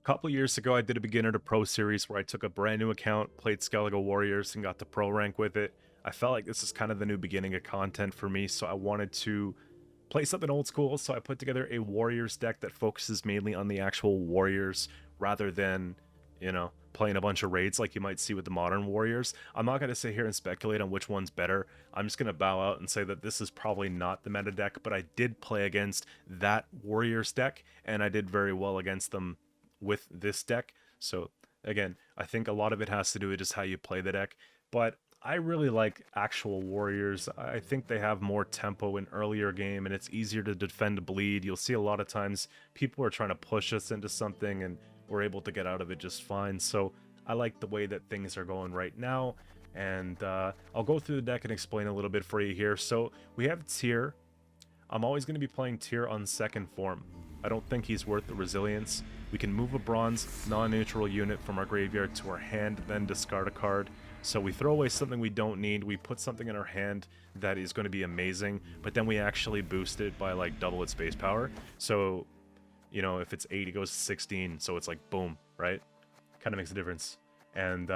A couple years ago, I did a beginner to pro series where I took a brand new account, played Skellige Warriors, and got to pro rank with it. I felt like this is kind of the new beginning of content for me, so I wanted to play something old school. So I put together a Warriors deck that focuses mainly on the actual Warriors rather than, playing a bunch of raids like you might see with the modern Warriors. I'm not going to sit here and speculate on which one's better. I'm just going to bow out and say that this is probably not the meta deck, but I did play against that Warriors deck, and I did very well against them with this deck. So again, I think a lot of it has to do with just how you play the deck. But I really like actual warriors. I think they have more tempo in earlier game, and it's easier to defend a bleed. You'll see a lot of times people are trying to push us into something, and we're able to get out of it just fine. So I like the way that things are going right now, and I'll go through the deck and explain a little bit for you here. So we have Tyr. I'm always going to be playing Tyr on second form. I don't think he's worth the resilience. We can move a bronze non-neutral unit from our graveyard to our hand, then discard a card. So we throw away something we don't need, we put something in our hand that is going to be amazing, but then we actually boost it by like double its base power. So, if it's 8, it goes to 16, so it's like boom, right? Kind of makes a difference. And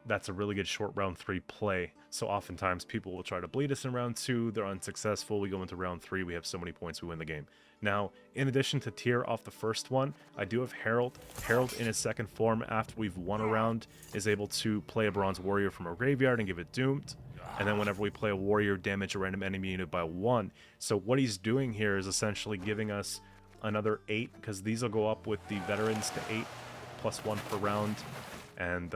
that's a really good short round 3 play. So oftentimes people will try to bleed us in round 2, they're unsuccessful, we go into round 3, we have so many points, we win the game. Now, in addition to Tyr off the first one, I do have Herald. Herald in his second form, after we've won a round, is able to play a Bronze Warrior from our graveyard and give it Doomed. And then whenever we play a Warrior, damage a random enemy unit by 1. So what he's doing here is essentially giving us another 8, because these will go up with the Veterans to 8, plus 1 per round. And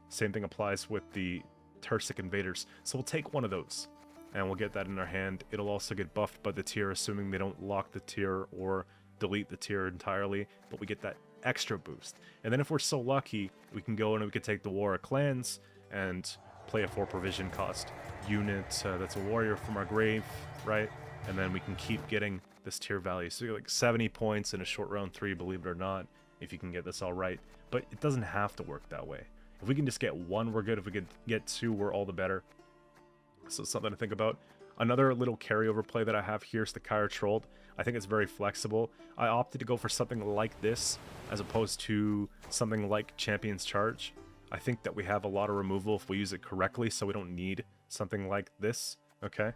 same thing applies with the Tursic Invaders. So we'll take one of those, and we'll get that in our hand. It'll also get buffed by the Tyr, assuming they don't lock the Tyr or delete the Tyr entirely, but we get that extra boost. And then if we're so lucky, we can go and we can take the War of Clans and play a 4 provision cost unit that's a warrior from our grave, right? And then we can keep getting this Tyr value. So you're like 70 points in a short round 3, believe it or not, if you can get this all right. But it doesn't have to work that way. If we can just get 1, we're good. If we could get 2, we're all the better. So something to think about. Another little carryover play that I have here is the Kyre Trolled. I think it's very flexible. I opted to go for something like this as opposed to something like Champion's Charge. I think that we have a lot of removal if we use it correctly, so we don't need something like this, okay?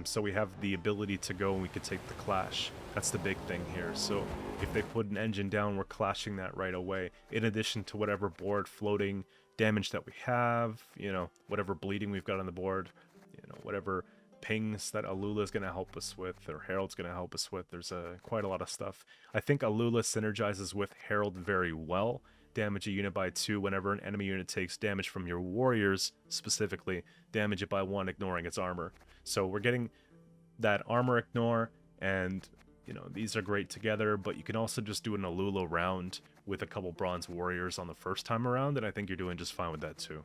So we have the ability to go and we could take the Clash. That's the big thing here. So if they put an engine down, we're clashing that right away, in addition to whatever board floating damage that we have, whatever bleeding we've got on the board, whatever pings that Alula is going to help us with, or Herald's going to help us with. There's quite a lot of stuff. I think Alula synergizes with Herald very well. Damage a unit by 2 whenever an enemy unit takes damage from your warriors, specifically, damage it by 1, ignoring its armor. So we're getting that armor ignore, and these are great together, but you can also just do an Alula round with a couple bronze warriors on the first time around, and I think you're doing just fine with that too.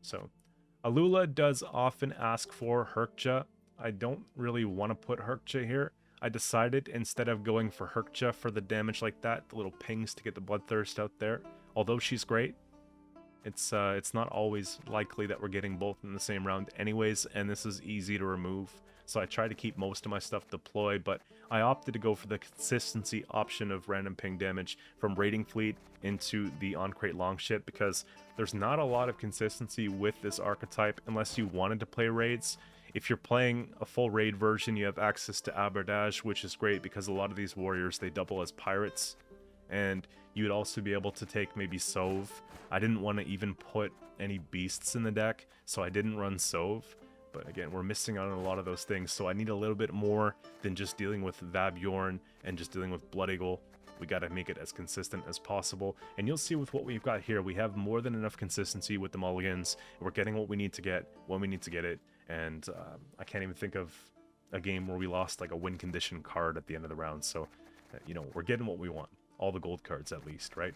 So Alula does often ask for Herkja. I don't really want to put Herkja here. I decided, instead of going for Herkja for the damage like that, the little pings to get the Bloodthirst out there, although she's great, it's not always likely that we're getting both in the same round anyways, and this is easy to remove. So I try to keep most of my stuff deployed, but I opted to go for the consistency option of random ping damage from Raiding Fleet into the On-Crate Longship, because there's not a lot of consistency with this archetype unless you wanted to play raids. If you're playing a full raid version, you have access to Aberdage, which is great because a lot of these warriors, they double as pirates. And you would also be able to take maybe Sove. I didn't want to even put any beasts in the deck, so I didn't run Sove. But again, we're missing out on a lot of those things, so I need a little bit more than just dealing with Vabjorn and just dealing with Blood Eagle. We got to make it as consistent as possible, and you'll see with what we've got here, we have more than enough consistency with the mulligans. We're getting what we need to get when we need to get it, and I can't even think of a game where we lost like a win condition card at the end of the round. So we're getting what we want, all the gold cards at least, right?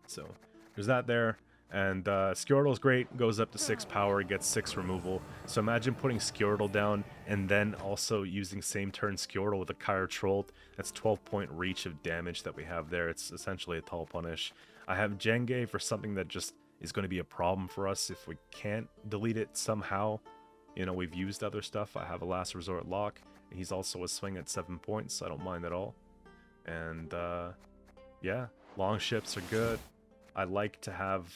So there's that there. And Scoia'tael's great, goes up to 6 power, gets 6 removal. So imagine putting Scoia'tael down and then also using same turn Scoia'tael with a Kyre Trolled. That's 12-point reach of damage that we have there. It's essentially a tall punish. I have Jenge for something that just is going to be a problem for us if we can't delete it somehow. We've used other stuff. I have a Last Resort Lock. He's also a swing at 7 points, so I don't mind at all. And yeah, long ships are good. I like to have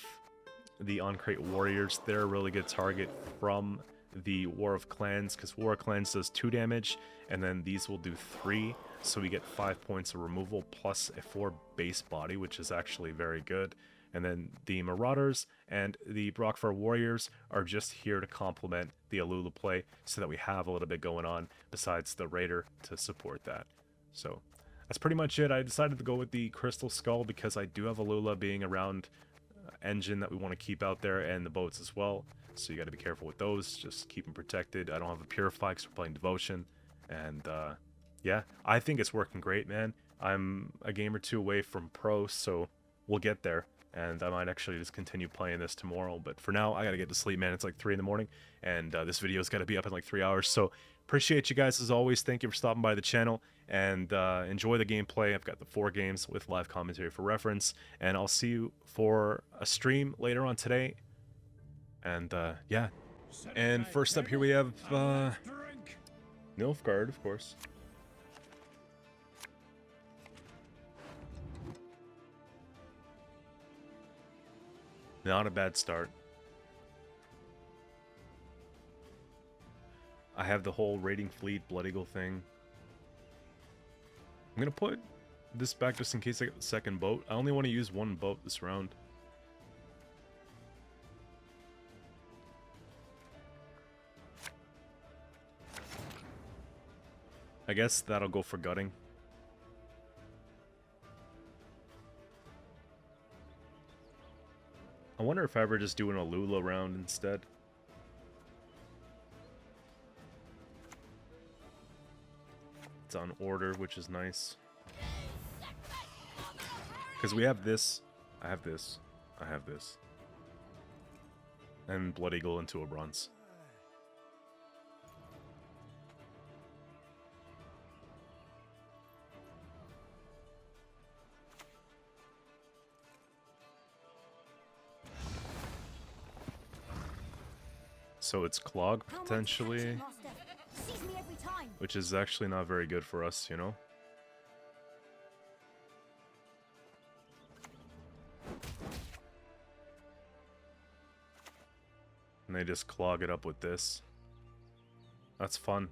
the on-crate warriors. They're a really good target from the War of Clans, because War of Clans does 2 damage, and then these will do 3, so we get 5 points of removal plus a 4 base body, which is actually very good. And then the Marauders and the Brockfar Warriors are just here to complement the Alula play, so that we have a little bit going on besides the Raider to support that. So that's pretty much it. I decided to go with the Crystal Skull because I do have Alula being around engine that we want to keep out there, and the boats as well. So you got to be careful with those. Just keep them protected. I don't have a Purify because we're playing Devotion. And yeah, I think it's working great, man. I'm a game or 2 away from pro, so we'll get there. And I might actually just continue playing this tomorrow. But for now, I got to get to sleep, man. It's like 3 in the morning. And this video's got to be up in like 3 hours. So appreciate you guys as always. Thank you for stopping by the channel. And enjoy the gameplay. I've got the 4 games with live commentary for reference. And I'll see you for a stream later on today. And yeah. And first up here we have Nilfgaard, of course. Not a bad start. I have the whole raiding fleet Blood Eagle thing. I'm gonna put this back just in case I get the second boat. I only want to use 1 boat this round. I guess that'll go for gutting. I wonder if I ever just do an Alula round instead. It's on order, which is nice. Because we have this, I have this, I have this. And Blood Eagle into a bronze. So it's clog potentially, which is actually not very good for us, you know? And they just clog it up with this. That's fun.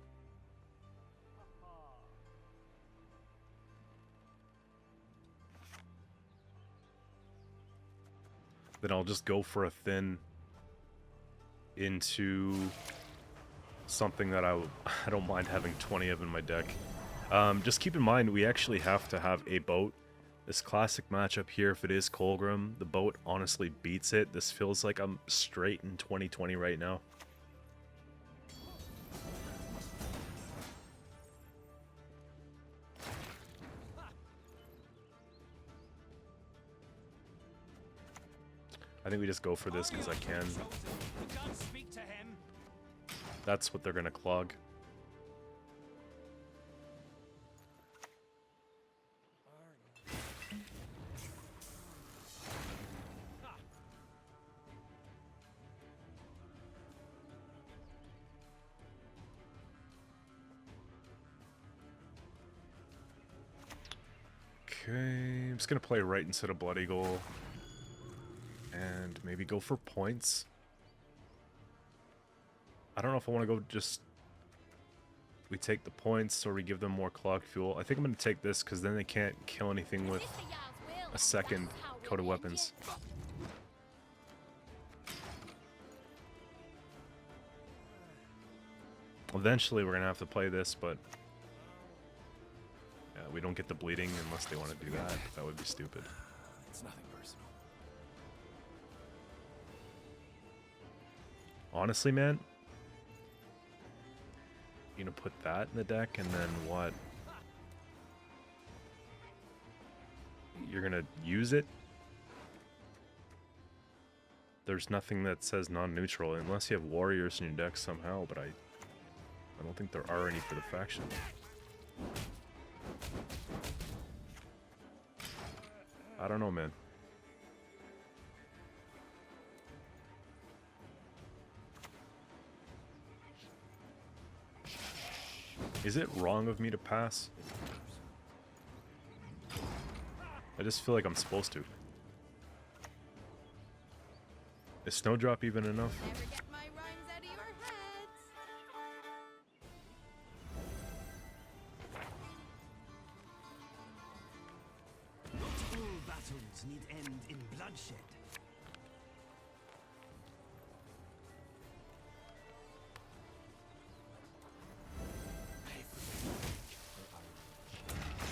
Then I'll just go for a thin into something that I don't mind having 20 of in my deck. Just keep in mind, we actually have to have a boat. This classic matchup here, if it is Colgrim, the boat honestly beats it. This feels like I'm straight in 2020 right now. I think we just go for this because I can. That's what they're gonna clog. Okay, I'm just gonna play right instead of Blood Eagle. And maybe go for points. I don't know if I want to go just... We take the points or we give them more clog fuel. I think I'm going to take this because then they can't kill anything with a second coat of weapons. Eventually we're going to have to play this, but... Yeah, we don't get the bleeding unless they want to do that. That would be stupid. It's nothing personal. Honestly, man, you're gonna put that in the deck and then what? You're gonna use it? There's nothing that says non-neutral unless you have warriors in your deck somehow, but I don't think there are any for the faction. I don't know, man. Is it wrong of me to pass? I just feel like I'm supposed to. Is Snowdrop even enough? Never get my rhymes out of your heads. Not all battles need end in bloodshed.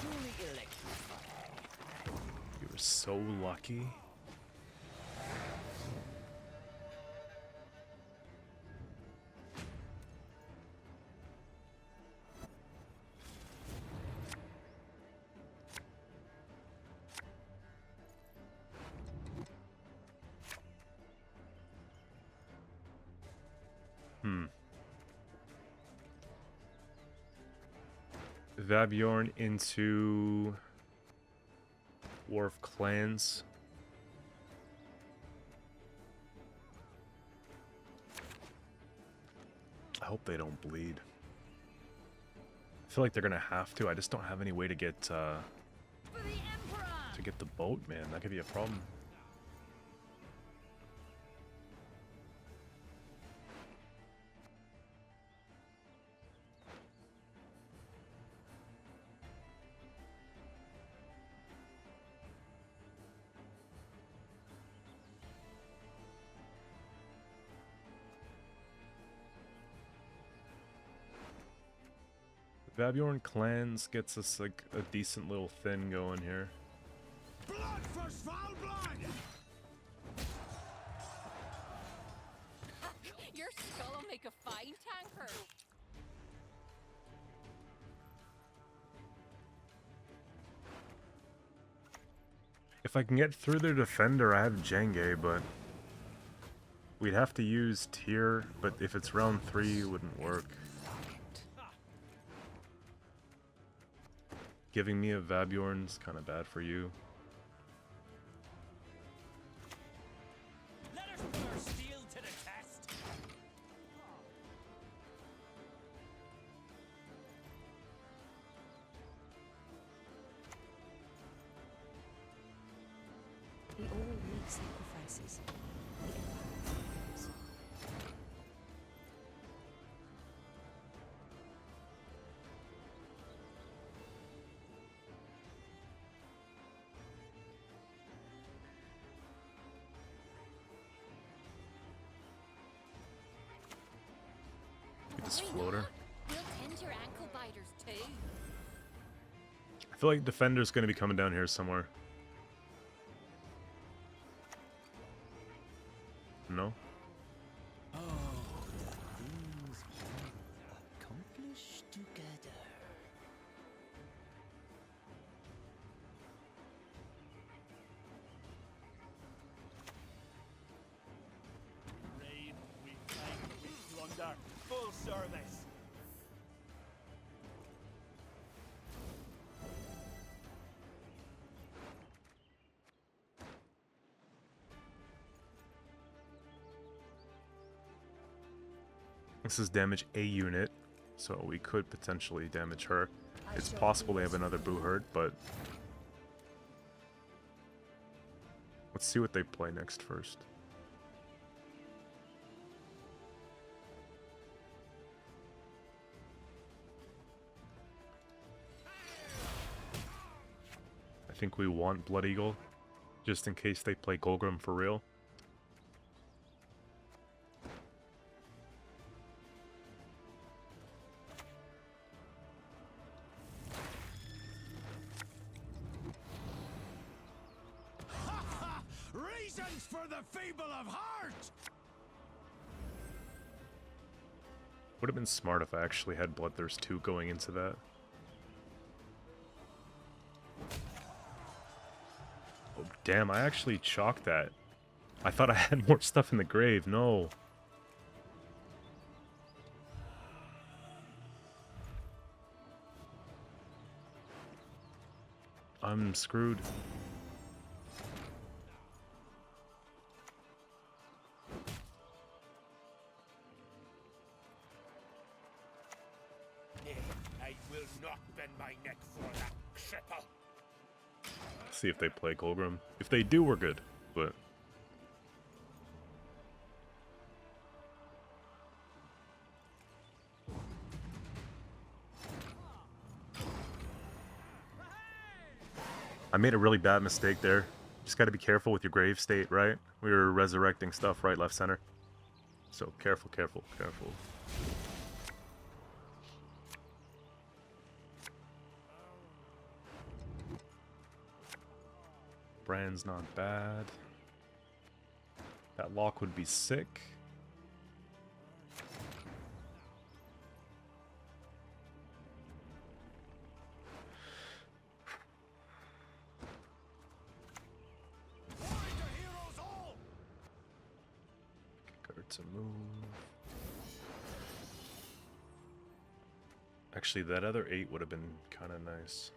Truly electrified. You were so lucky. Vabjorn into War of Clans. I hope they don't bleed. I feel like they're gonna have to. I just don't have any way to get the boat, man. That could be a problem. Vabjorn Clans gets us like a decent little thing going here. Blood for foul blood! Your skull will make a fine tanker. If I can get through their defender, I have Jenge, but we'd have to use tier, but if it's round 3, it wouldn't work. Giving me a Vabjorn's kind of bad for you. Let us put our steel to the test. We all make sacrifices. The Empire fails. This Why floater. not? We'll tend your ankle biters too. I feel like defender's going to be coming down here somewhere. No? Oh, the things we accomplish together. Raid, we fight, we plunder. Full service. This is damage a unit, so we could potentially damage her. It's possible they have another boo herd, but let's see what they play next first. I think we want Blood Eagle, just in case they play Golgrim for real. Reasons for the feeble of heart! Would have been smart if I actually had Bloodthirst 2 going into that. Oh, damn, I actually chalked that. I thought I had more stuff in the grave. No. I'm screwed. I will not bend my neck for that cripple. See if they play Colgrim. If they do, we're good. But I made a really bad mistake there. Just got to be careful with your grave state, right? We were resurrecting stuff right, left, center. So careful, careful, careful. Brand's not bad. That lock would be sick. To move. Actually, that other 8 would have been kind of nice.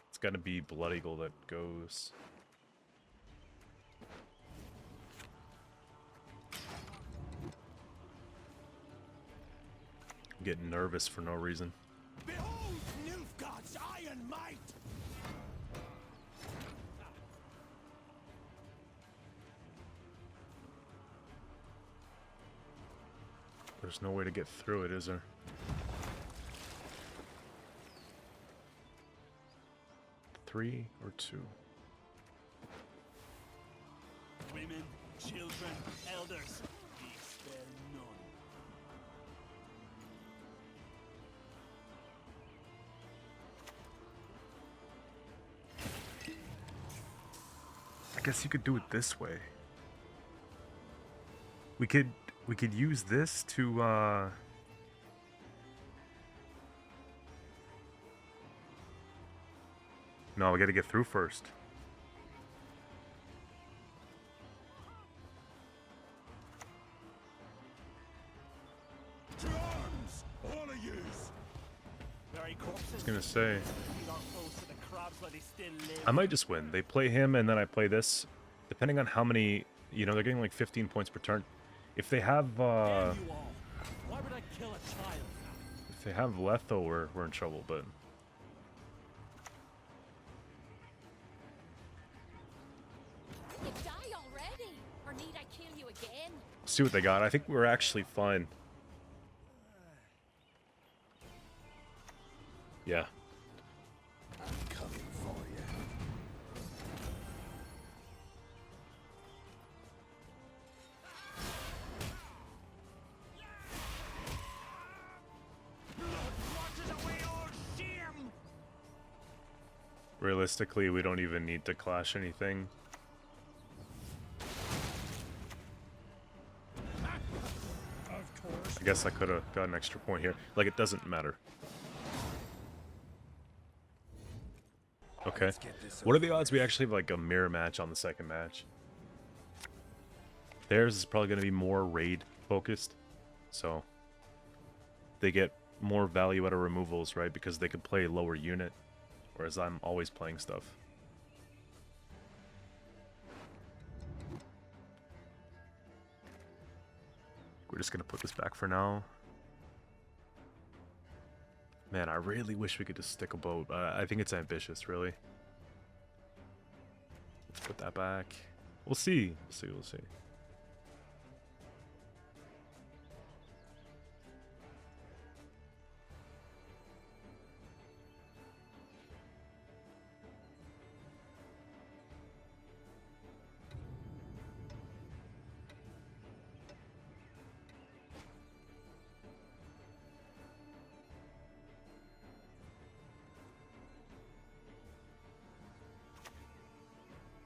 It's got to be Blood Eagle that goes. I'm getting nervous for no reason. Behold Nilfgaard's iron might! There's no way to get through it, is there? Three or two? Women, children, elders, we spare none. I guess you could do it this way. We could use this to no, we gotta get through first. To arms, all of yous! Very corpses. I was gonna say, Feed our foes to the crabs while they still live. I might just win. They play him and then I play this. Depending on how many, you know, they're getting like 15 points per turn. If they have Damn you all. Why would I kill a child? if they have Letho, we're in trouble, but You die already, or need I kill you again? see what they got. I think we're actually fine. Yeah. I'm coming for you. Blood washes away all shame! Realistically, we don't even need to clash anything. Of course. I guess I could have got an extra point here. Like, it doesn't matter. Okay. What are the odds we actually have, like, a mirror match on the second match? Theirs is probably going to be more raid focused. So, they get more value out of removals, right? Because they could play lower unit. Whereas I'm always playing stuff. We're just going to put this back for now. Man, I really wish we could just stick a boat. I think it's ambitious, really. Let's put that back. We'll see. We'll see. We'll see.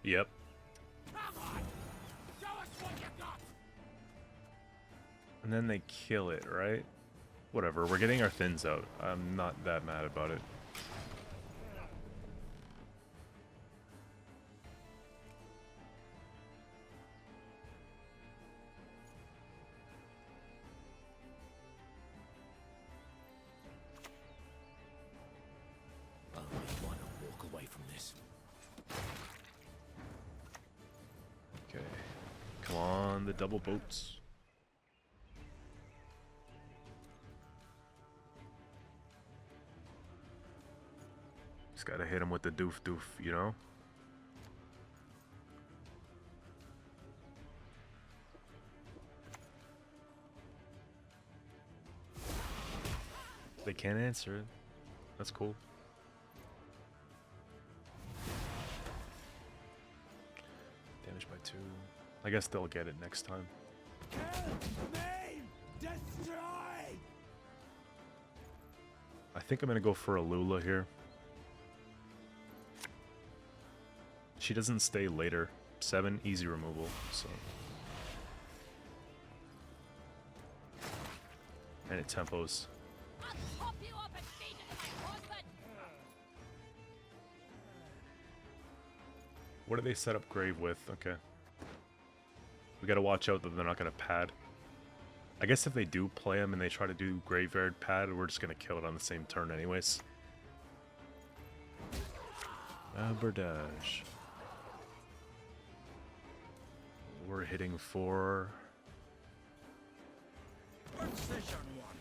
Yep. Come on! Show us what you got! And then they kill it, right? Whatever, we're getting our thins out. I'm not that mad about it. I only want to walk away from this. Okay. Come on, the double boats. Just gotta hit him with the doof doof, you know? They can't answer it. That's cool. Damage by 2. I guess they'll get it next time. Kill, maim, destroy! I think I'm gonna go for a Lula here. She doesn't stay later. 7, easy removal, so. And it tempos. I'll pop you up and feed it to my husband. What do they set up Grave with? Okay. We gotta watch out that they're not gonna pad. I guess if they do play him and they try to do Graveyard pad, we're just gonna kill it on the same turn anyways. Aberdage. We're hitting for... Precision one.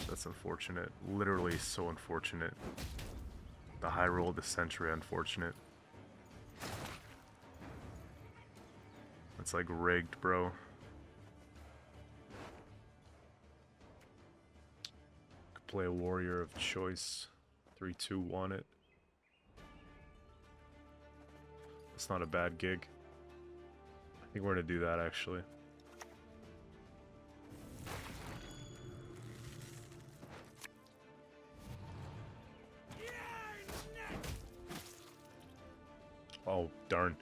That's unfortunate. Literally so unfortunate. The high roll of the century, unfortunate. It's like rigged, bro. Could play a warrior of choice. 3-2-1 it. It's not a bad gig. I think we're gonna do that actually. Oh, darn.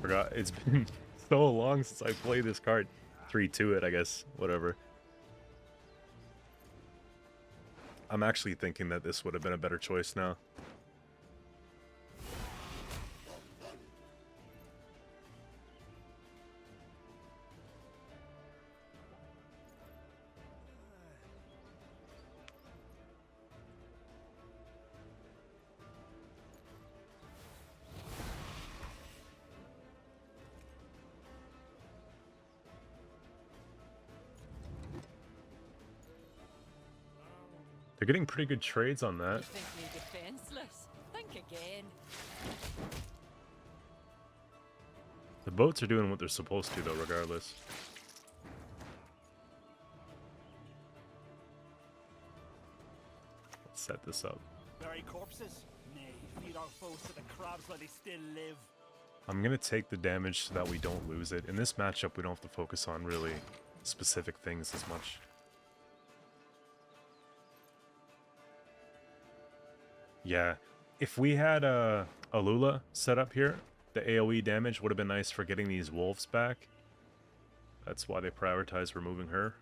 Forgot. It's been so long since I played this card. 3-2 it, I guess. Whatever. I'm actually thinking that this would have been a better choice now. They're getting pretty good trades on that. You think me defenseless? Think again. The boats are doing what they're supposed to, though, regardless. Let's set this up. Bury corpses? Nay, feed our foes to the crabs while they still live. I'm going to take the damage so that we don't lose it. In this matchup, we don't have to focus on really specific things as much. Yeah, if we had a Lula set up here, the AoE damage would have been nice for getting these wolves back. That's why they prioritized removing her.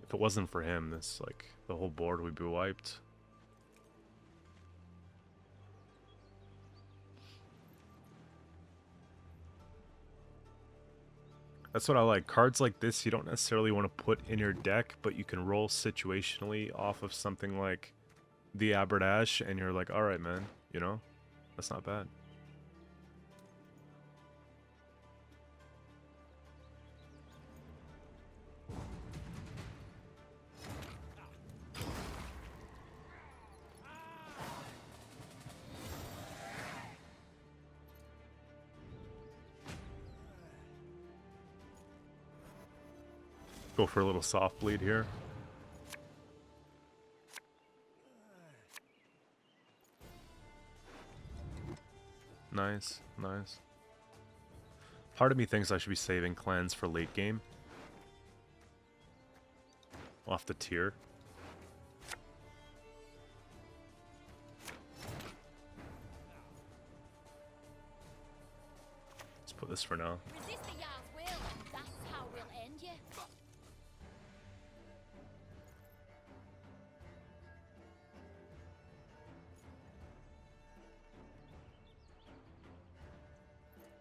If it wasn't for him, this, like, the whole board would be wiped. That's what I like. Cards like this you don't necessarily want to put in your deck, but you can roll situationally off of something like the Aberdash, and you're like, alright, man, you know? That's not bad. Go for a little soft bleed here. Nice, nice. Part of me thinks I should be saving clans for late game. Off the tier. Let's put this for now. Resist the Jarl's will, and that's how we'll end you.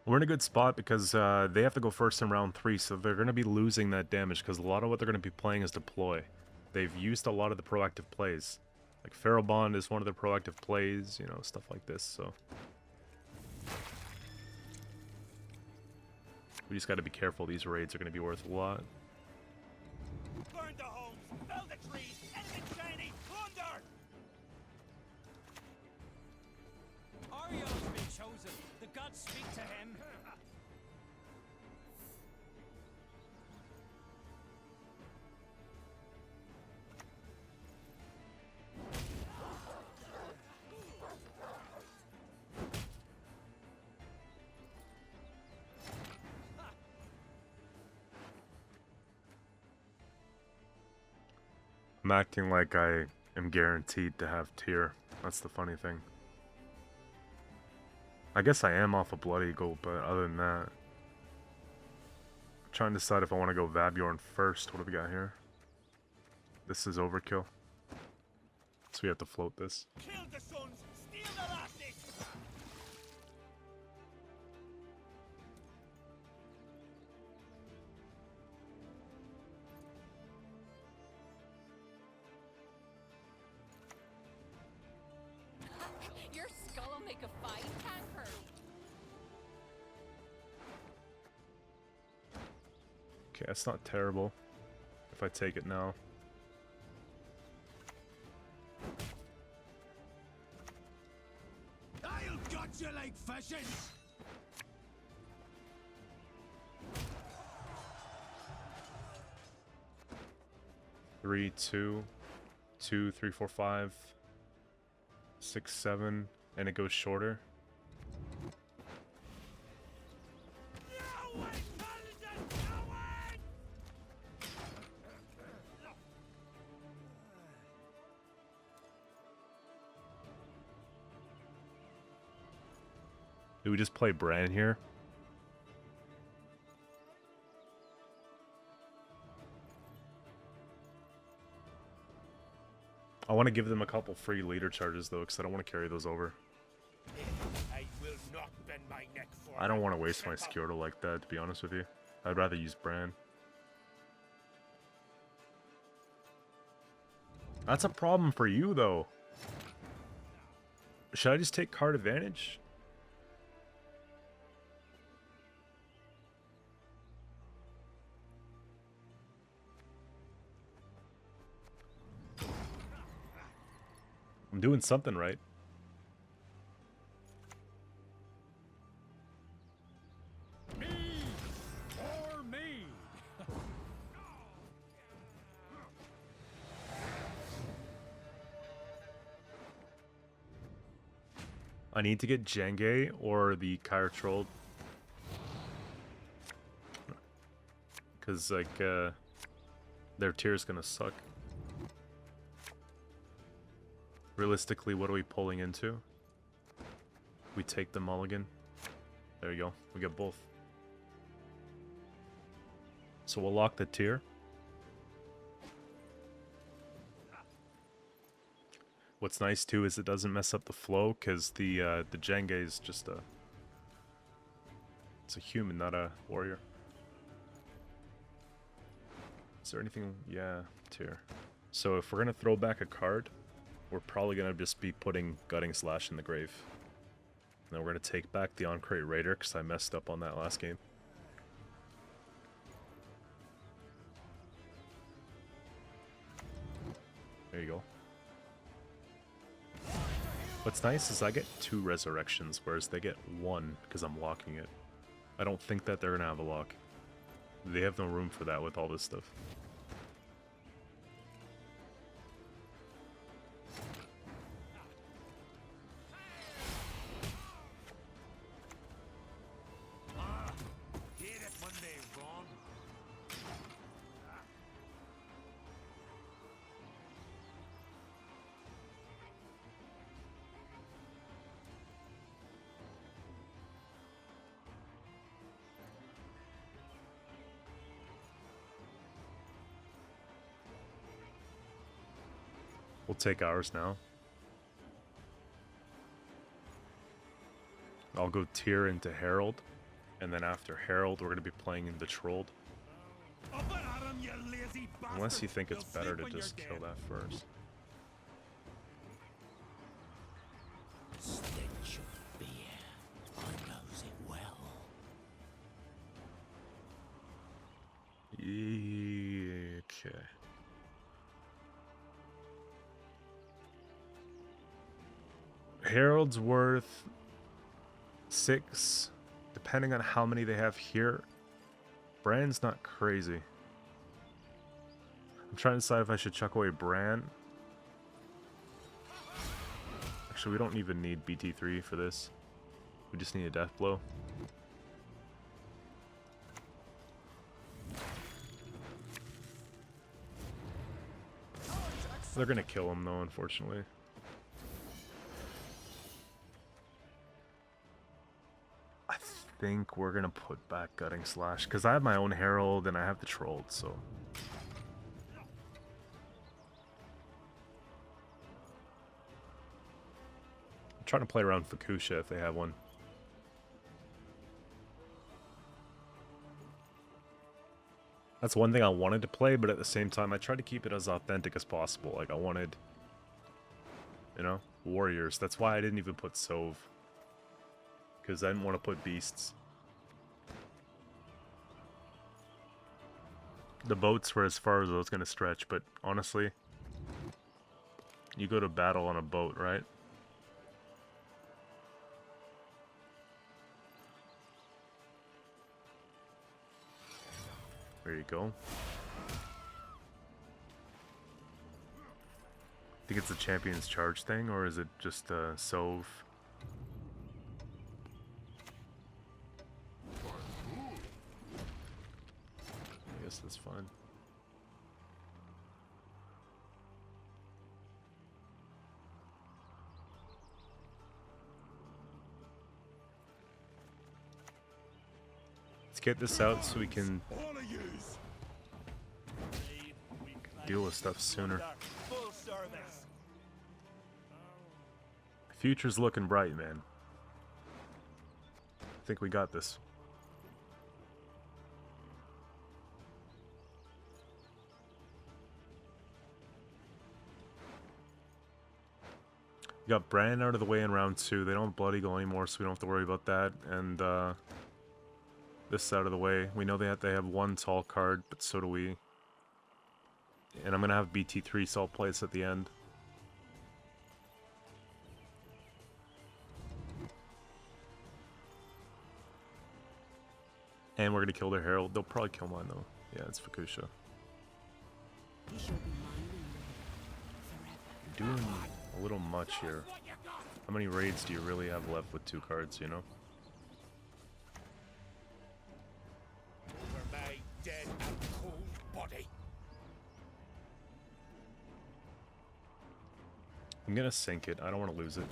We're in a good spot because they have to go first in round 3, so they're going to be losing that damage because a lot of what they're going to be playing is deploy. They've used a lot of the proactive plays. Like Pharaoh Bond is one of their proactive plays, you know, stuff like this, so. We just got to be careful. These raids are going to be worth a lot. Burn the homes, fell the trees, end the shiny, plunge gods speak to him? I'm acting like I am guaranteed to have tier. That's the funny thing. I guess I am off a Blood Eagle, but other than that... I'm trying to decide if I want to go Vabjorn first. What do we got here? This is overkill. So we have to float this. Kill the sons, steal the lasses! Your skull'll make a fine tankard. Okay, that's not terrible. If I take it now. I'll gut you like fishes! Three, two, 2, 3, 4, 5, 6, 7, and it goes shorter. No way, Paladin! No way! Do we just play Bran here? I want to give them a couple free leader charges though, because I don't want to carry those over. I will not bend my neck for I don't want to waste my Scoia'tael like that, to be honest with you. I'd rather use Bran. That's a problem for you though. Should I just take card advantage? I'm doing something right. me or me. I need to get Jenge or the Kyre Troll. Because, like, their tier is gonna suck. Realistically, what are we pulling into? We take the mulligan. There you go. We get both. So we'll lock the tier. What's nice too is it doesn't mess up the flow because the Jenge is just a... It's a human, not a warrior. Is there anything? Yeah, tier. So if we're gonna throw back a card, we're probably gonna just be putting Gutting Slash in the grave. And then we're gonna take back the Encrate Raider because I messed up on that last game. There you go. What's nice is I get 2 resurrections, whereas they get 1 because I'm locking it. I don't think that they're gonna have a lock. They have no room for that with all this stuff. Hear it when they run. We'll take ours now. I'll go tier into Herald, and then after Herald, we're going to be playing in the Trolled. Up and at 'em, you lazy bastard. Unless you think it's You'll better sleep to when you're just kill dead. that first. Stench of beer. I knows it well. Okay. Herald's worth 6, depending on how many they have here. Bran's not crazy. I'm trying to decide if I should chuck away Bran. Actually, we don't even need BT3 for this. We just need a death blow. They're gonna kill him though, unfortunately. I think we're gonna put back Gutting Slash because I have my own Herald and I have the Trolled, so. I'm trying to play around Fucusya if they have one. That's one thing I wanted to play, but at the same time, I tried to keep it as authentic as possible. Like, I wanted, you know, warriors. That's why I didn't even put Sov. Because I didn't want to put beasts. The boats were as far as I was going to stretch, but honestly, you go to battle on a boat, right? There you go. Think it's a Champion's Charge thing, or is it just Sov? I guess that's fine. Let's get this out so we can deal with stuff sooner. Full service. Future's looking bright, man. I think we got this. We got Bran out of the way in round 2. They don't have Blood Eagle anymore, so we don't have to worry about that. And this out of the way. We know they have one tall card, but so do we. And I'm gonna have BT3 salt plates at the end. And we're gonna kill their Herald. They'll probably kill mine though. Yeah, it's Fucusya. He shall be mine You're doing a little much here. How many raids do you really have left with 2 cards, you know? For my dead and cold body. I'm gonna sink it. I don't want to lose it.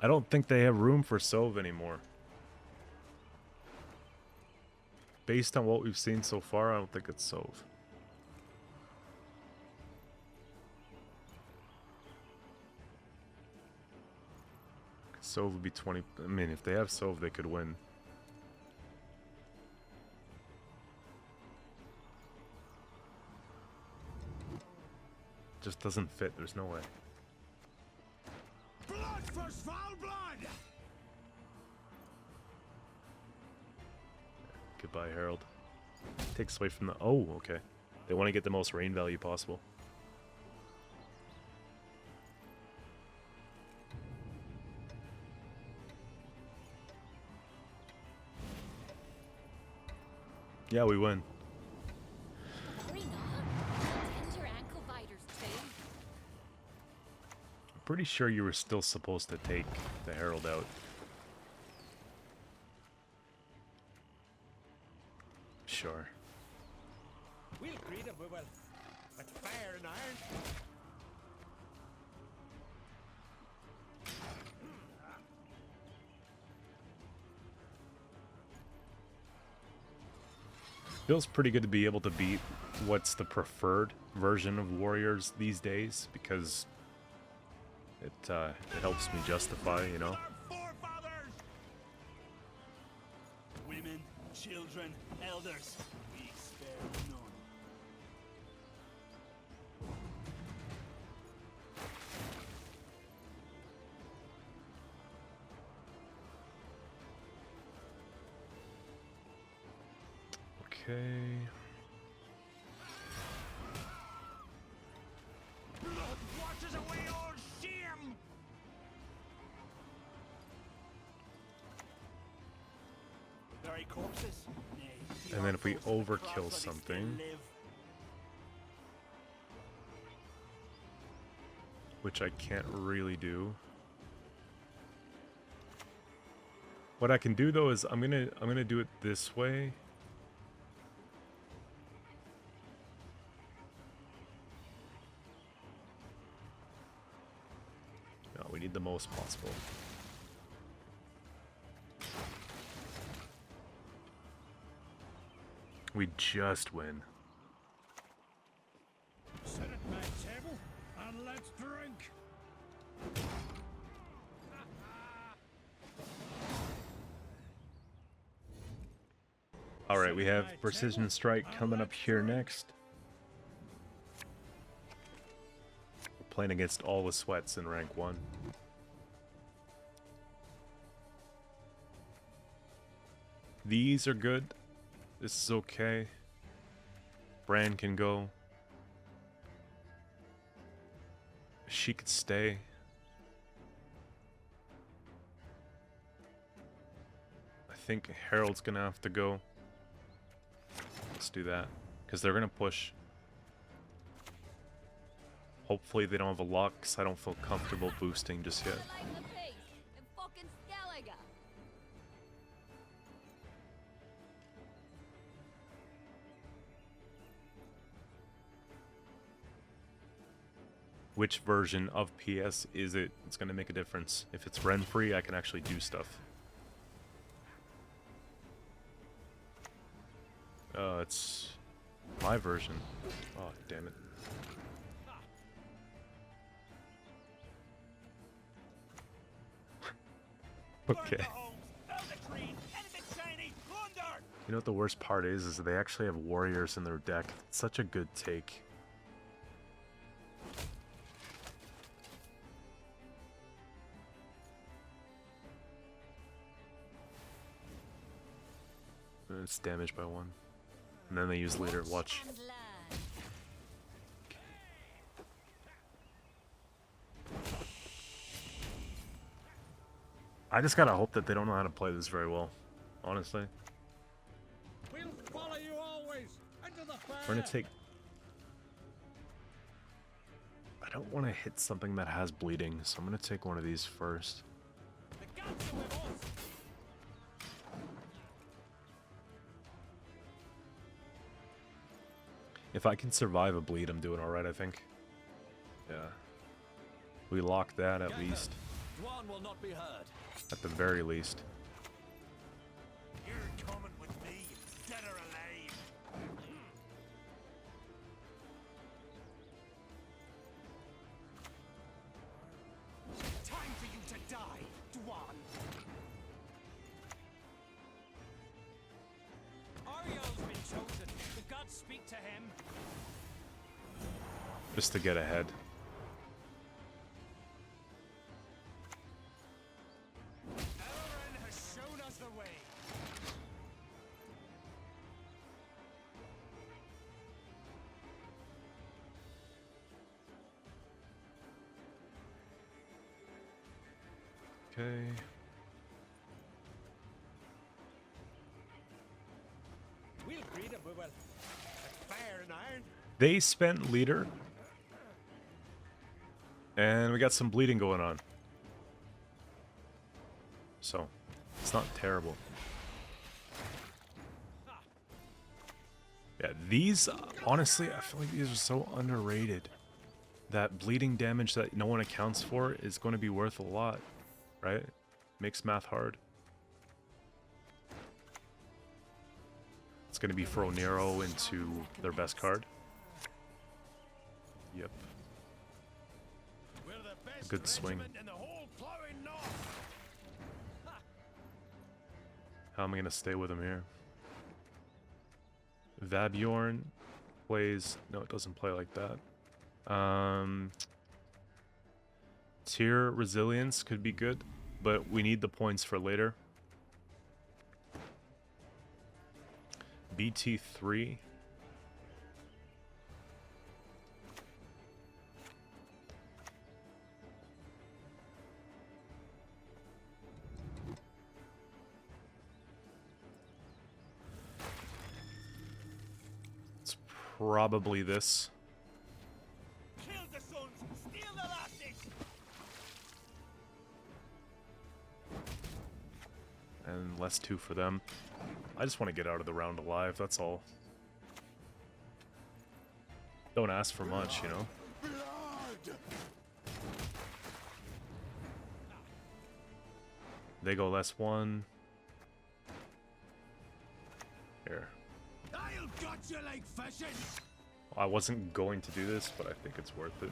I don't think they have room for Sov anymore. Based on what we've seen so far, I don't think it's Sov. Sov would be 20. I mean, if they have Sov, they could win. Just doesn't fit. There's no way. Blood for foul blood. Goodbye, Herald. Takes away from the... Oh, okay. They want to get the most rain value possible. Yeah, we win. Worry not. Tend your ankle biters too. I'm pretty sure you were still supposed to take the Herald out. Sure. We'll greet him, we will. With fire and iron. Feels pretty good to be able to beat what's the preferred version of Warriors these days, because it helps me justify, you know. Forefathers! Women, children, elders, we spare none. Okay. very corpses. Nay, feed And our then if we foes to the overkill crabs while they still something, live. which I can't really do. What I can do though is I'm gonna do it this way. No, we need the most possible. We just win. Sit at my table and let's drink. Alright, we have Precision Strike coming up here next. We're playing against all the sweats in rank 1. These are good. This is okay. Bran can go. She could stay. I think Harold's gonna have to go. Let's do that. Because they're gonna push. Hopefully they don't have a lock, because I don't feel comfortable boosting just yet. I like the pace in fucking Skellige. Which version of PS is it? It's going to make a difference. If it's Ren-free, I can actually do stuff. It's my version. Oh, damn it. Okay. You know what the worst part is they actually have warriors in their deck. It's such a good take. It's damaged by 1. And then they use leader. Watch. And land. I just gotta hope that they don't know how to play this very well. Honestly. We'll follow you always into the fire. We're gonna take... I don't want to hit something that has bleeding, so I'm gonna take one of these first. The gods are with us. If I can survive a bleed, I'm doing alright, I think. Yeah. We lock that at least. Dwan will not be heard. At the very least. You're coming with me, dead or alive. Time for you to die, Dwan. Ariel's been chosen. The gods speak to him. Just to get ahead. Elren has shown us the way. Okay. We'll greet him, we will. Like fire and iron. They spent leader. And we got some bleeding going on. So, it's not terrible. Yeah, these, honestly, I feel like these are so underrated. That bleeding damage that no one accounts for is going to be worth a lot, right? Makes math hard. It's going to be throw Nero into their best card. Yep. We're the best Good swing. regiment in the whole plowing north. How am I going to stay with him here? Vabjorn plays... No, it doesn't play like that. Tier Resilience could be good, but we need the points for later. BT3. probably this. Kill the sons, steal the lasses. And less 2 for them. I just want to get out of the round alive, that's all. Don't ask for much, you know? They go less 1. Here. I'll gut you like fishing. I wasn't going to do this, but I think it's worth it.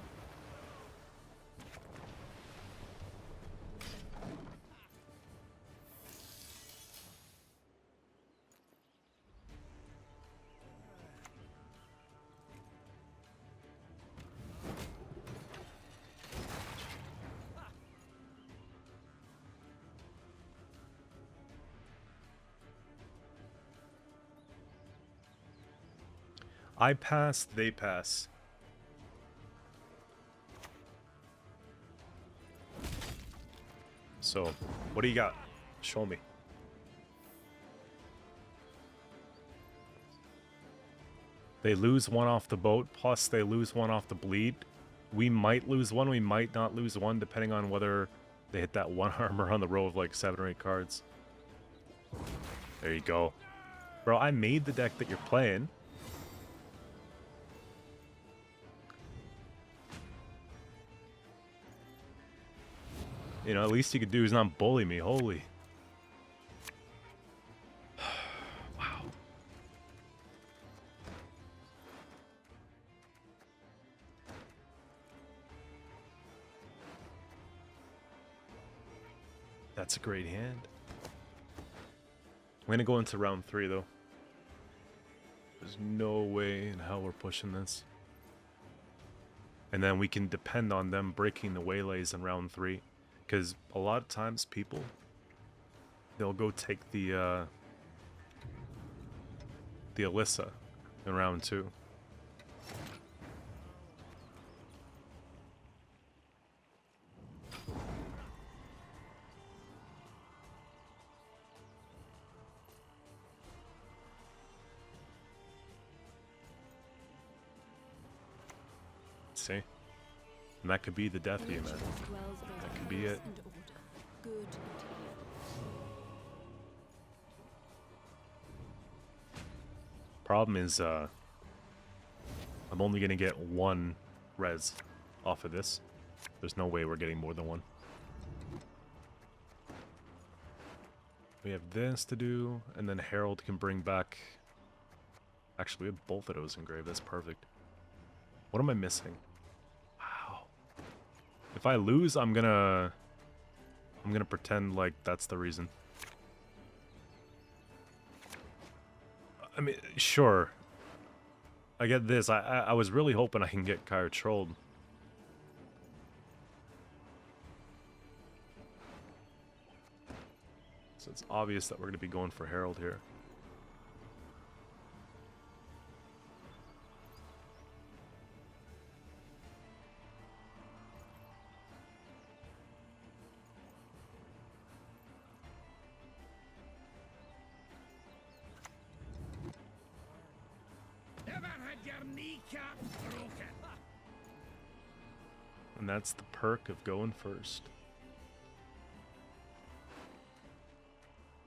I pass, they pass. So, what do you got? Show me. They lose 1 off the boat, plus they lose 1 off the bleed. We might lose 1, we might not lose 1, depending on whether they hit that 1 armor on the row of like 7 or 8 cards. There you go. Bro, I made the deck that you're playing. You know, at least you could do is not bully me. Holy. Wow. That's a great hand. I'm going to go into round 3, though. There's no way in hell we're pushing this. And then we can depend on them breaking the waylays in round 3. Because a lot of times people, they'll go take the Alyssa in round 2. See? And that could be the death of you, man. That could be it. Problem is, I'm only gonna get 1 res off of this. There's no way we're getting more than 1. We have this to do, and then Herald can bring back... Actually, we have both of those engraved. That's perfect. What am I missing? Wow. If I lose, I'm gonna pretend like that's the reason. I mean, sure. I get this. I was really hoping I can get Kyre trolled. So it's obvious that we're going to be going for Herald here. And that's the perk of going first.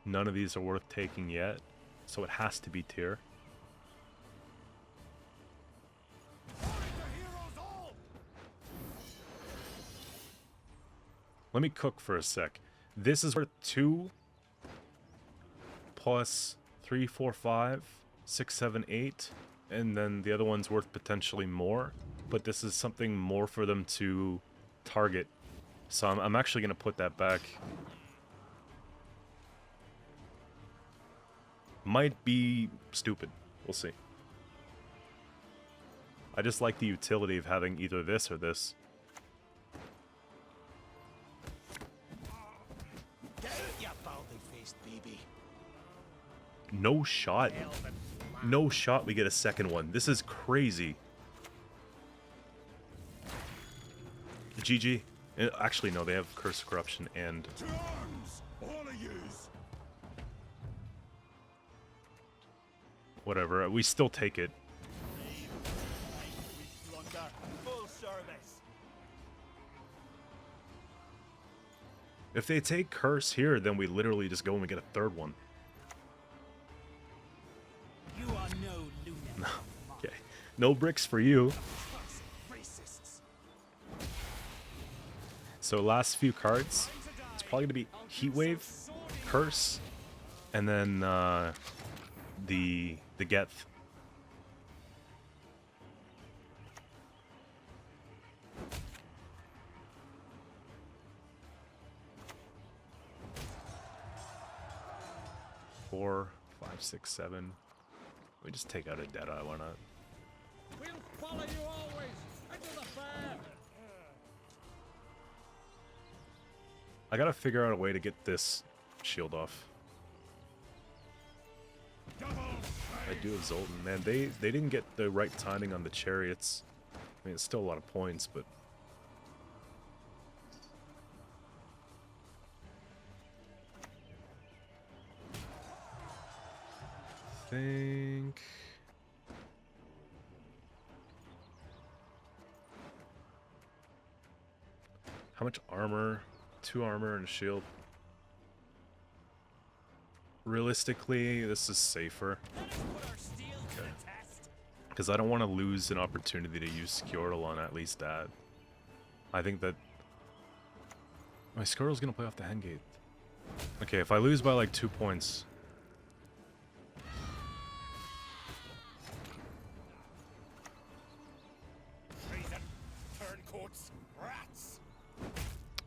None of these are worth taking yet, so it has to be tier. Let me cook for a sec. This is worth 2 plus 3, 4, 5, 6, 7, 8, and then the other one's worth potentially more. But this is something more for them to target. So I'm actually going to put that back. Might be stupid. We'll see. I just like the utility of having either this or this. No shot. No shot we get a second one. This is crazy. GG. Actually, no, they have Curse of Corruption and... Whatever, we still take it. If they take Curse here, then we literally just go and we get a third one. You are no lunatic. Okay. No bricks for you. Racists. So last few cards, it's probably going to be Heatwave, Curse, and then the Geth. Four, 5, 6, 7. We just take out a Deadeye, why not? We'll follow you always into the fair. I gotta figure out a way to get this shield off. I do have Zoltan. Man, they didn't get the right timing on the chariots. I mean, it's still a lot of points, but... think... How much armor? 2 armor and a shield. Realistically, this is safer. Okay. Because I don't want to lose an opportunity to use Scoia'tael on at least that. I think that... My Scoia'tael's gonna play off the Hengate. Okay, if I lose by like 2 points...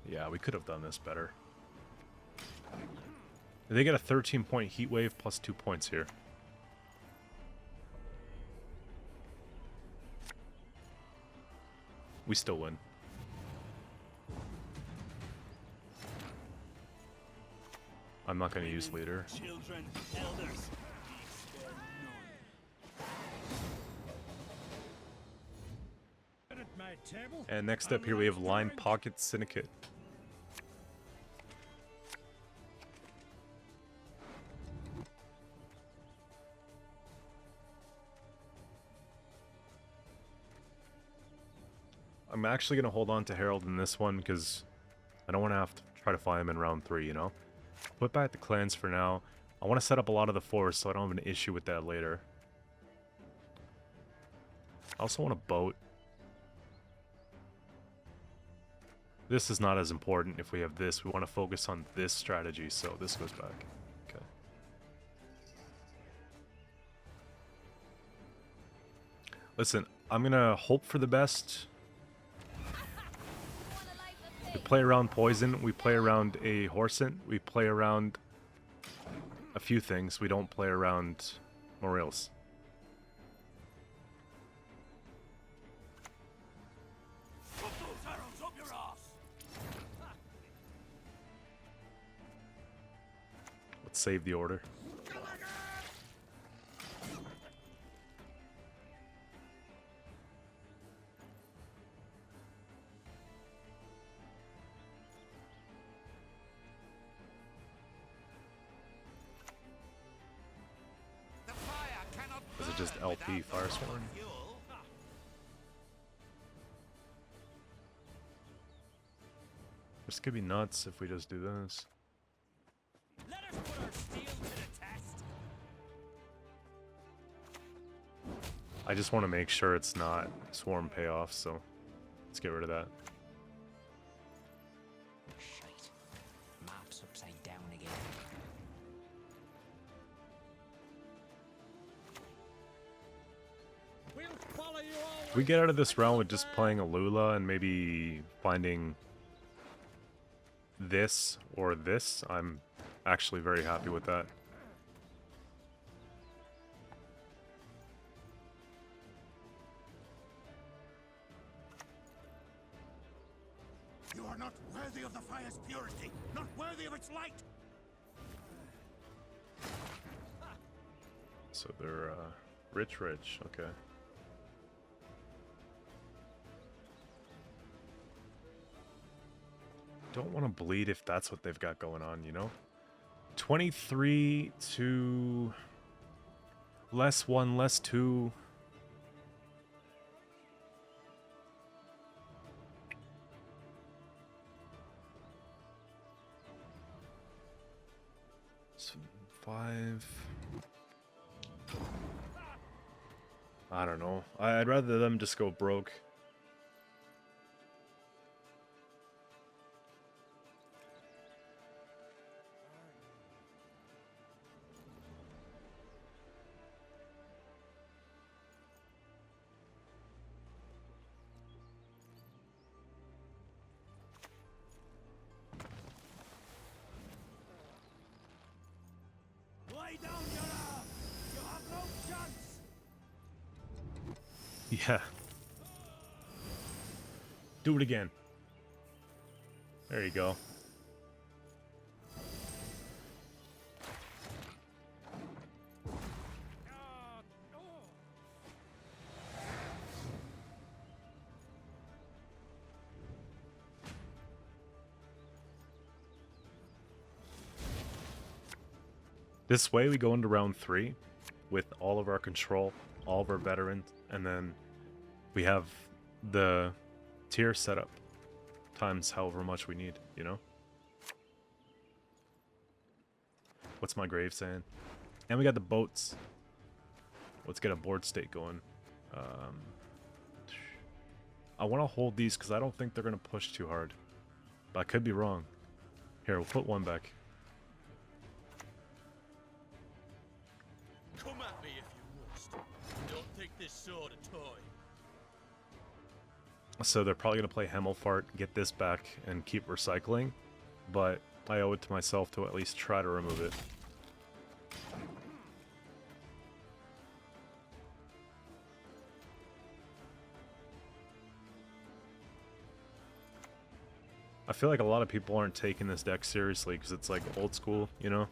Yeah, we could have done this better. They get a 13-point heat wave plus 2 points here. We still win. I'm not going to use leader. Children, elders. At my table. And next up here we have Line Pocket Syndicate. I'm actually going to hold on to Herald in this one because I don't want to have to try to find him in round 3, you know? Put back the clans for now. I want to set up a lot of the force so I don't have an issue with that later. I also want a boat. This is not as important if we have this. We want to focus on this strategy, so this goes back. Okay. Listen, I'm going to hope for the best. We play around poison, we play around a Horsent, we play around a few things. We don't play around Morales. Put those arrows up your ass. Let's save the order. Is it just LP Firesworn? This could be nuts if we just do this. Let us put our steel to the test. I just want to make sure it's not Swarm payoff, so let's get rid of that. Shite. Map's upside down again. We'll follow you always. We get out of this round with just playing a Lula and maybe finding this or this. I'm actually very happy with that. You are not worthy of the fire's purity, not worthy of its light. So they're rich, okay. Don't want to bleed if that's what they've got going on, you know? 23 to less 1, less 2. I don't know. I'd rather them just go broke. Lay down your arm! You have no chance! Yeah. Do it again. There you go. This way we go into round 3 with all of our control, all of our veterans, and then we have the tier set up times however much we need, you know? What's my grave saying? And we got the boats. Let's get a board state going. I want to hold these because I don't think they're going to push too hard. But I could be wrong. Here, we'll put one back. Come at me if you must. Don't take this sword a toy. So they're probably going to play Hemmelfart, get this back, and keep recycling. But I owe it to myself to at least try to remove it. I feel like a lot of people aren't taking this deck seriously because it's like old school, you know?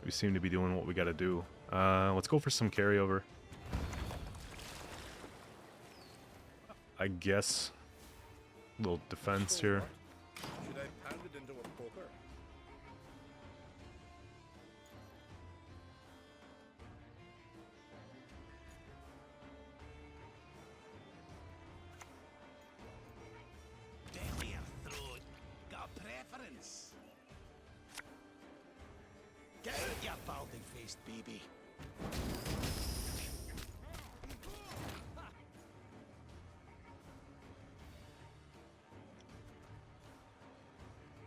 We seem to be doing what we gotta do. Let's go for some carryover. I guess. Little defense here. Should I pound it into a poker? Deadly throat. Got a preference? Get out, you balding-faced baby.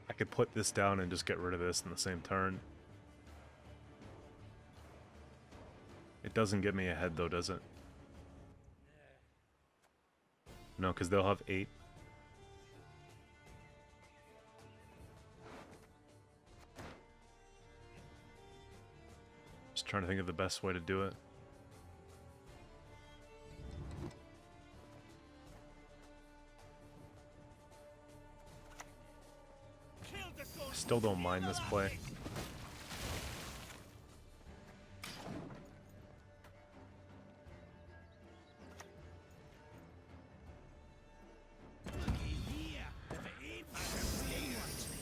I could put this down and just get rid of this in the same turn. It doesn't get me ahead though, does it? No, because they'll have 8. Just trying to think of the best way to do it. Still don't mind this play.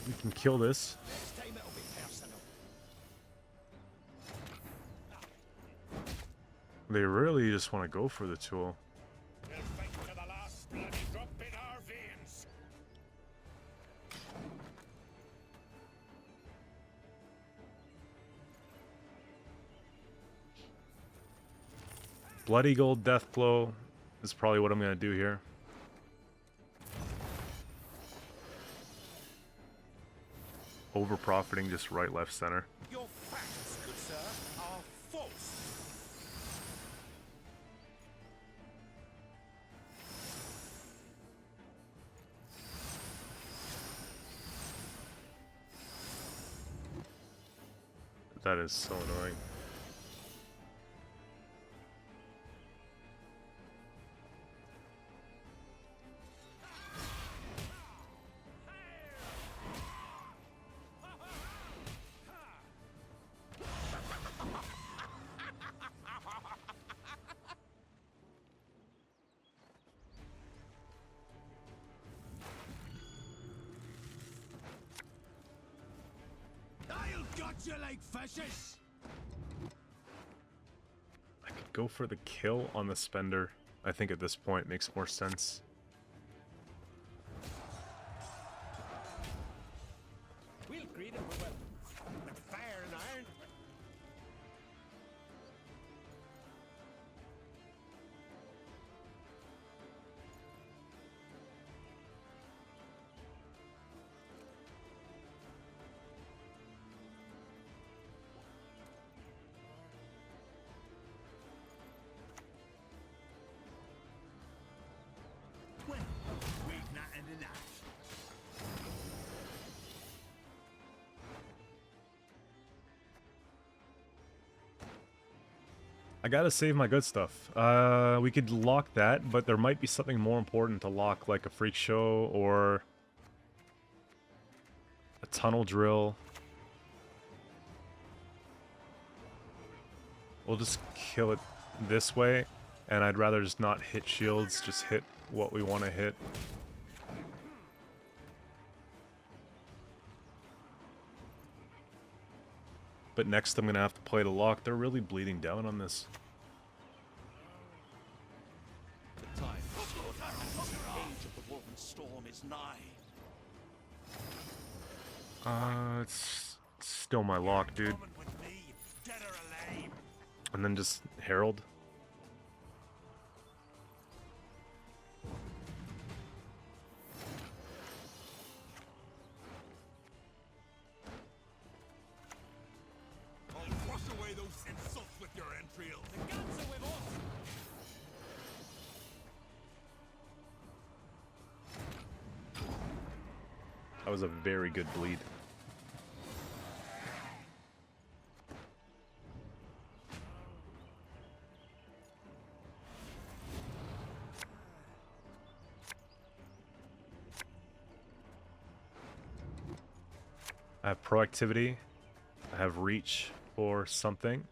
We can kill this. They really just want to go for the tool. We'll fight to the last bloody drop in our veins. Bloody Gold Deathblow is probably what I'm going to do here. Over profiting just right, left, center. Your facts, good sir, are false. That is so annoying. I'll gut you like fishes. I could go for the kill on the spender. I think at this point it makes more sense. We'll greet him with With fire and iron. I gotta save my good stuff. We could lock that, but there might be something more important to lock, like a freak show or a tunnel drill. We'll just kill it this way, and I'd rather just not hit shields, just hit what we want to hit. But next I'm gonna have to play the lock. They're really bleeding down on this. The time is short. The age of the woven storm is nigh. It's still my lock, dude. Drummond with me, dead or alive. And then just Herald. I'll crush away those insults with your entrails. The guns are with us. That was a very good bleed. I have proactivity. I have reach for something.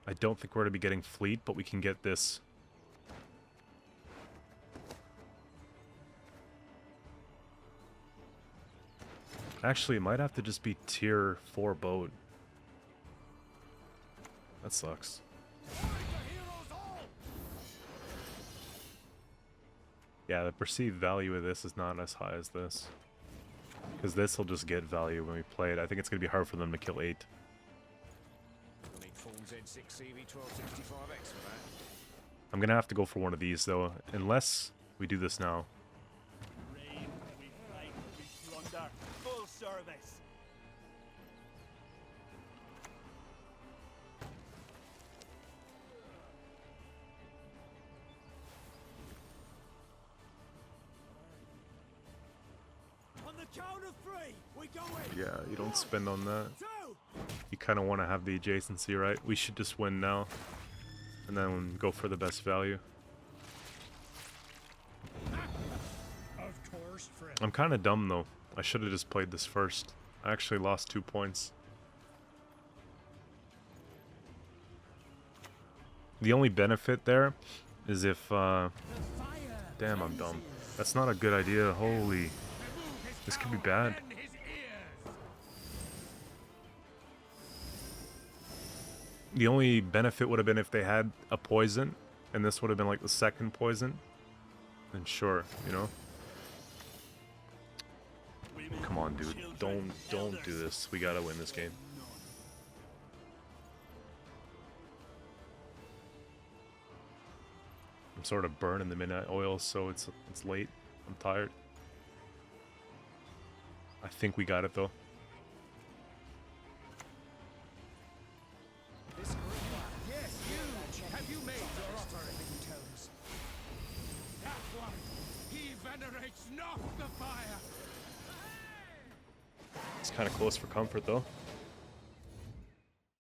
I don't think we're going to be getting fleet, but we can get this. Actually, it might have to just be tier 4 boat. That sucks. Yeah, the perceived value of this is not as high as this. Because this will just get value when we play it. I think it's going to be hard for them to kill 8. You'll need full Z6 CV1265X for that. I'm going to have to go for one of these, though. Unless we do this now. Rain, we fight, we plunder. Full service. On the count of 3, we go in. Yeah, you don't spend on that. 2. You kind of want to have the adjacency, right? We should just win now. And then go for the best value. Of course, friend. I'm kind of dumb, though. I should have just played this first. I actually lost 2 points. The only benefit there is if... Damn, I'm dumb. That's not a good idea. Holy... This could be bad. The only benefit would have been if they had a poison, and this would have been like the second poison. Then sure, you know? Come on, dude. Don't do this. We gotta win this game. I'm sort of burning the midnight oil, so it's late. I'm tired. I think we got it though. This group, yes, you! Have you made your offer at the toes? That one, he venerates not the fire. It's kind of close for comfort though.